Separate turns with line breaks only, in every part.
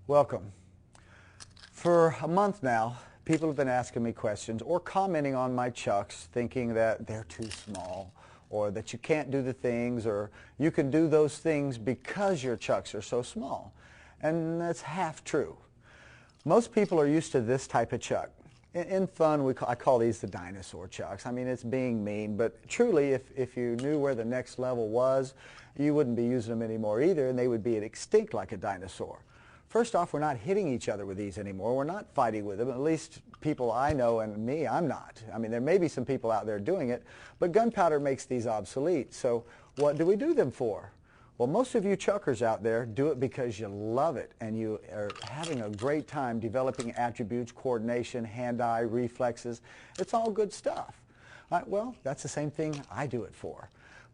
Welcome. For a month now, people have been asking me questions or commenting on my Chux, thinking that they're too small or that you can't do the things or you can do those things because your Chux are so small. And that's half true. Most people are used to this type of Chux. In fun, I call these the Dinosaur Chux. I mean, it's being mean, but truly, if you knew where the next level was, you wouldn't be using them anymore either, and they would be extinct like a dinosaur. First off, we're not hitting each other with these anymore. We're not fighting with them. At least people I know, and me, I'm not. I mean, there may be some people out there doing it, but gunpowder makes these obsolete. So what do we do them for? Well, most of you Chuckers out there do it because you love it and you are having a great time developing attributes, coordination, hand-eye, reflexes. It's all good stuff. Well, that's the same thing I do it for.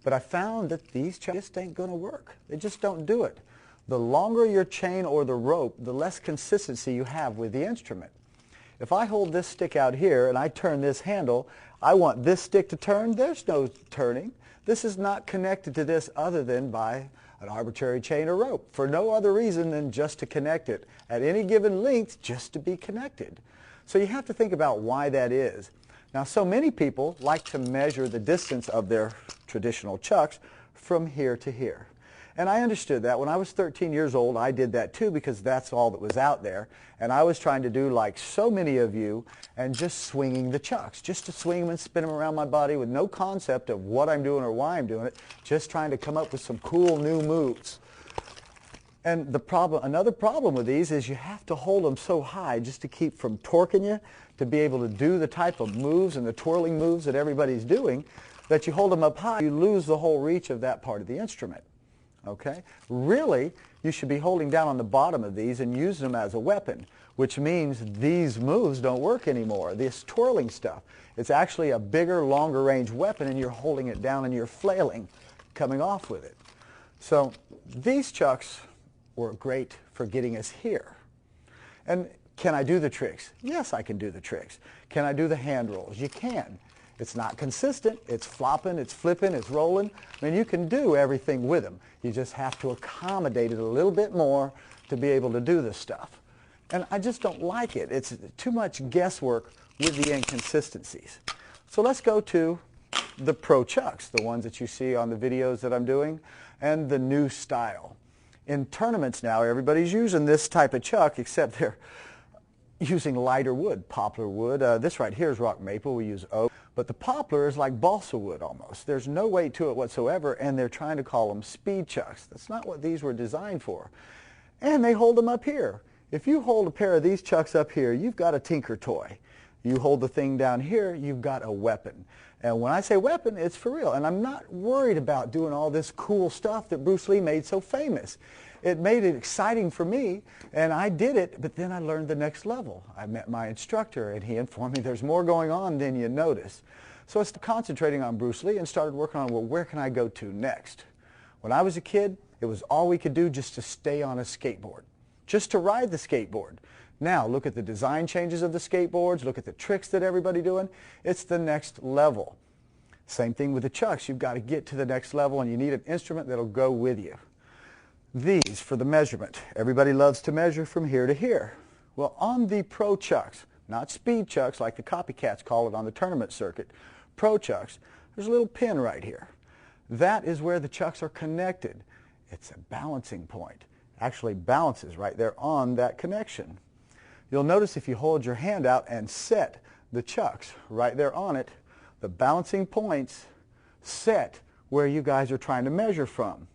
But I found that these Chucks just ain't going to work. They just don't do it. The longer your chain or the rope, the less consistency you have with the instrument. If I hold this stick out here and I turn this handle, I want this stick to turn. There's no turning. This is not connected to this other than by an arbitrary chain or rope for no other reason than just to connect it at any given length, just to be connected. So you have to think about why that is. Now, so many people like to measure the distance of their traditional Chux from here to here. And I understood that. When I was 13 years old, I did that too because that's all that was out there. And I was trying to do like so many of you and just swinging the Chux, just to swing them and spin them around my body with no concept of what I'm doing or why I'm doing it, just trying to come up with some cool new moves. And another problem with these is you have to hold them so high just to keep from torquing you, to be able to do the type of moves and the twirling moves that everybody's doing, that you hold them up high, you lose the whole reach of that part of the instrument. Okay? Really, you should be holding down on the bottom of these and using them as a weapon, which means these moves don't work anymore, this twirling stuff. It's actually a bigger, longer range weapon and you're holding it down and you're flailing, coming off with it. So these Chucks were great for getting us here. And can I do the tricks? Yes, I can do the tricks. Can I do the hand rolls? You can. It's not consistent. It's flopping, it's flipping, it's rolling. I mean, you can do everything with them. You just have to accommodate it a little bit more to be able to do this stuff. And I just don't like it. It's too much guesswork with the inconsistencies. So let's go to the Pro Chux, the ones that you see on the videos that I'm doing, and the new style. In tournaments now, everybody's using this type of Chux, except they're using lighter wood, poplar wood. This right here is rock maple. We use oak. But the poplar is like balsa wood almost. There's no weight to it whatsoever, and they're trying to call them speed Chucks. That's not what these were designed for. And they hold them up here. If you hold a pair of these Chucks up here, you've got a tinker toy. You hold the thing down here, you've got a weapon. And when I say weapon, it's for real. And I'm not worried about doing all this cool stuff that Bruce Lee made so famous. It made it exciting for me, and I did it, but then I learned the next level. I met my instructor, and he informed me there's more going on than you notice. So I started concentrating on Bruce Lee and started working on, well, where can I go to next? When I was a kid, it was all we could do just to stay on a skateboard, just to ride the skateboard. Now, look at the design changes of the skateboards, look at the tricks that everybody's doing. It's the next level. Same thing with the Chucks. You've got to get to the next level, and you need an instrument that'll go with you. These for the measurement. Everybody loves to measure from here to here. Well, on the Pro Chux, not speed Chucks like the copycats call it on the tournament circuit, Pro Chux, there's a little pin right here. That is where the Chucks are connected. It's a balancing point. Actually balances right there on that connection. You'll notice if you hold your hand out and set the Chucks right there on it, the balancing points set where you guys are trying to measure from.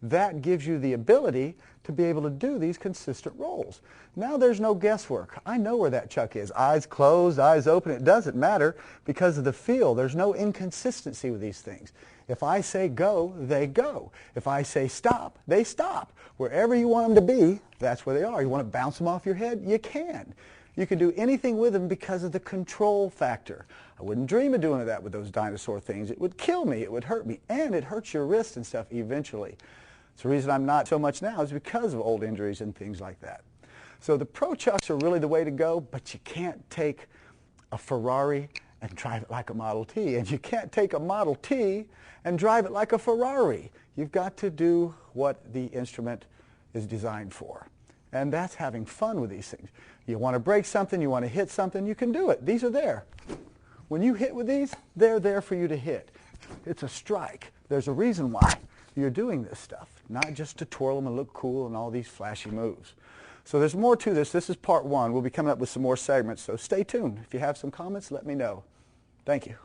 That gives you the ability to be able to do these consistent rolls. Now there's no guesswork. I know where that Chuck is. Eyes closed, eyes open, it doesn't matter because of the feel. There's no inconsistency with these things. If I say go, they go. If I say stop, they stop. Wherever you want them to be, that's where they are. You want to bounce them off your head? You can. You can do anything with them because of the control factor. I wouldn't dream of doing that with those dinosaur things. It would kill me. It would hurt me. And it hurts your wrist and stuff eventually. So the reason I'm not so much now is because of old injuries and things like that. So the Pro Chux are really the way to go, but you can't take a Ferrari and drive it like a Model T. And you can't take a Model T and drive it like a Ferrari. You've got to do what the instrument is designed for. And that's having fun with these things. You want to break something, you want to hit something, you can do it. These are there. When you hit with these, they're there for you to hit. It's a strike. There's a reason why you're doing this stuff, not just to twirl them and look cool and all these flashy moves. So there's more to this. This is part one. We'll be coming up with some more segments, so stay tuned. If you have some comments, let me know. Thank you.